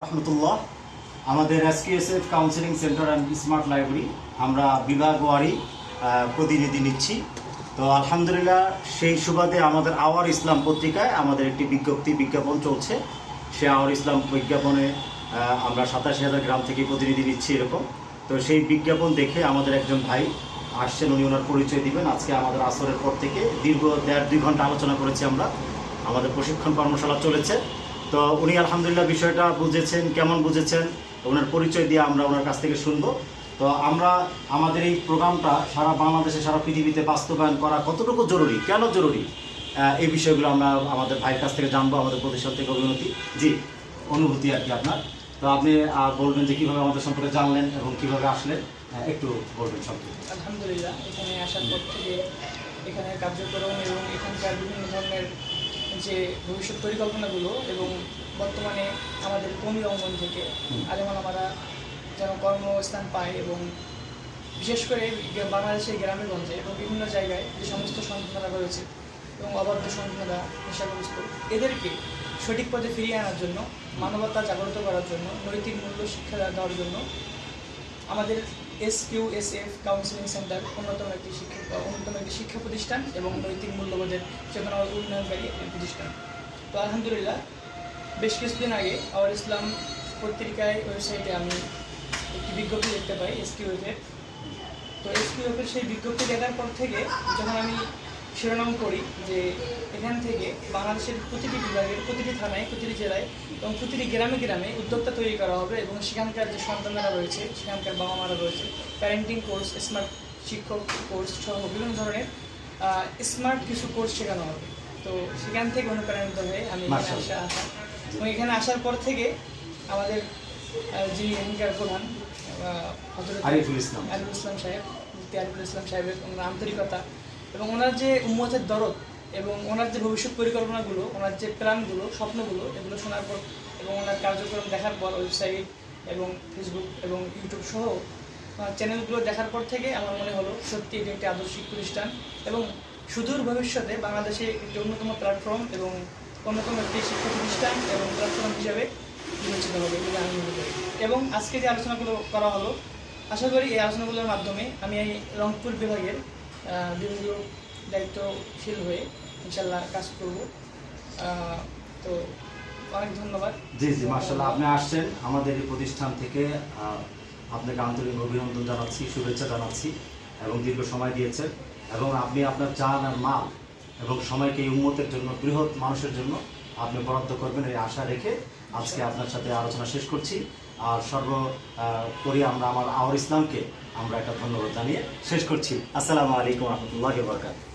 রহমতুল্লাহ। আমাদের SQSF counselling centre and smart library আমরা বিভাগওয়ারি প্রতিনিধি নিচ্ছি। তো আলহামদুলিল্লাহ সেই সুবাদে আমাদের আওয়ার ইসলাম পত্রিকায় আমাদের একটি বিজ্ঞাপন চলছে। সে আওয়ার ইসলাম বিজ্ঞাপনে আমরা 87,000 গ্রাম থেকে প্রতিনিধি নিচ্ছি এরকম। তো সেই বিজ্ঞাপন দেখে আমাদের একজন ভাই আসছেন, উনি ওনার পরিচয় দিবেন। আজকে আমাদের আসরের পর থেকে দীর্ঘ 1.5-2 ঘন্টা আলোচনা করেছি আমরা, আমাদের প্রশিক্ষণ কর্মশালা চলেছে। তো উনি আলহামদুলিল্লাহ বিষয়টা বুঝেছেন, কেমন বুঝেছেন ওনার পরিচয় দিয়ে আমরা ওনার কাছ থেকে শুনবো। তো আমরা আমাদের এই প্রোগ্রামটা সারা বাংলাদেশে, সারা পৃথিবীতে বাস্তবায়ন করা কতটুকু জরুরি, কেন জরুরি, এই বিষয়গুলো আমরা আমাদের ভাইয়ের কাছ থেকে জানবো, আমাদের প্রতিষ্ঠান থেকে অনুভূতি আর কি আপনার। তো আপনি বলবেন যে কীভাবে আমাদের সম্পর্কে জানলেন এবং কীভাবে আসলেন, একটু বলবেন সম্পর্কে। আলহামদুলিল্লাহ, এখানে আসার পর থেকে এখানে কার্যক্রম এবং এখানকার বিভিন্ন ধরনের যে ভবিষ্যৎ পরিকল্পনাগুলো এবং বর্তমানে আমাদের কওমি অঙ্গন থেকে আলেমালামারা যেন কর্মস্থান পায় এবং বিশেষ করে বাংলাদেশের গ্রামে গঞ্জে এবং বিভিন্ন জায়গায় যে সমস্ত সন্তানরা রয়েছে এবং অবাধ্য সন্তানরা নেশাগ্রস্ত, এদেরকে সঠিক পথে ফিরিয়ে আনার জন্য, মানবতা জাগ্রত করার জন্য, নৈতিক মূল্য শিক্ষা দেওয়ার জন্য আমাদের এসকিউএসএফ কাউন্সিলিং সেন্টার অন্যতম একটি শিক্ষা প্রতিষ্ঠান এবং নৈতিক মূল্যবোধের চেতনা উন্নয়নকারী একটি প্রতিষ্ঠান। তো আলহামদুলিল্লাহ, বেশ কিছুদিন আগে আওয়ার ইসলাম পত্রিকায় ওয়েবসাইটে আমি একটি বিজ্ঞপ্তি দেখতে পাই এসকিউএফের। তো এসকিউএফের সেই বিজ্ঞপ্তি দেখার পর থেকে যখন আমি শিরোনাম করি যে এখান থেকে বাংলাদেশের প্রতিটি বিভাগের, প্রতিটি থানায়, প্রতিটি জেলায় এবং প্রতিটি গ্রামে গ্রামে উদ্যোক্তা তৈরি করা হবে এবং সেখানকার যে সন্তানরা রয়েছে, সেখানকার বাবা মারা রয়েছে, প্যারেন্টিং কোর্স, স্মার্ট শিক্ষক কোর্স সহ বিভিন্ন ধরনের স্মার্ট কিছু কোর্স শেখানো হবে। তো সেখান থেকে অনুপ্রাণিত হয়ে আমি এখানে আসা এবং এখানে আসার পর থেকে আমাদের যিনি এখানকার প্রধান আরিফুল ইসলাম সাহেব, মুফতি আরিফুল ইসলাম সাহেবের আন্তরিকতা এবং ওনার যে উম্মতের দরদ এবং ওনার যে ভবিষ্যৎ পরিকল্পনাগুলো, ওনার যে প্ল্যানগুলো, স্বপ্নগুলো, এগুলো শোনার পর এবং ওনার কার্যক্রম দেখার পর ওয়েবসাইট এবং ফেসবুক এবং ইউটিউব সহ চ্যানেলগুলো দেখার পর থেকে আমার মনে হলো সত্যি এটি একটি আদর্শিক প্রতিষ্ঠান এবং সুদূর ভবিষ্যতে বাংলাদেশে একটি অন্যতম প্ল্যাটফর্ম এবং অন্যতম একটি শিক্ষা প্রতিষ্ঠান এবং প্ল্যাটফর্ম হিসাবে বিবেচিত হবে বলে আমি মনে করি। এবং আজকে যে আলোচনাগুলো করা হলো, আশা করি এই আলোচনাগুলোর মাধ্যমে আমি এই রংপুর বিভাগের বিভিন্ন দায়িত্বশীল হয়ে ইনশাল্লাহ কাজ করব। তো অনেক ধন্যবাদ। জি মাশাআল্লাহ, আপনি আসছেন আমাদের এই প্রতিষ্ঠান থেকে, আপনাকে আন্তরিক অভিনন্দন জানাচ্ছি, শুভেচ্ছা জানাচ্ছি এবং দীর্ঘ সময় দিয়েছেন এবং আপনি আপনার জান আর মাল এবং সময়কে এই উম্মতের জন্য, বৃহৎ মানুষের জন্য আপনি বরাদ্দ করবেন এই আশা রেখে আজকে আপনার সাথে আলোচনা শেষ করছি। আর সর্বোপরি আমরা আওয়ার ইসলামকে আমরা একটা ধন্যবাদ জানিয়ে শেষ করছি। আসসালামু আলাইকুম রহমতুল্লাহি ওয়া বারাকাতুহু।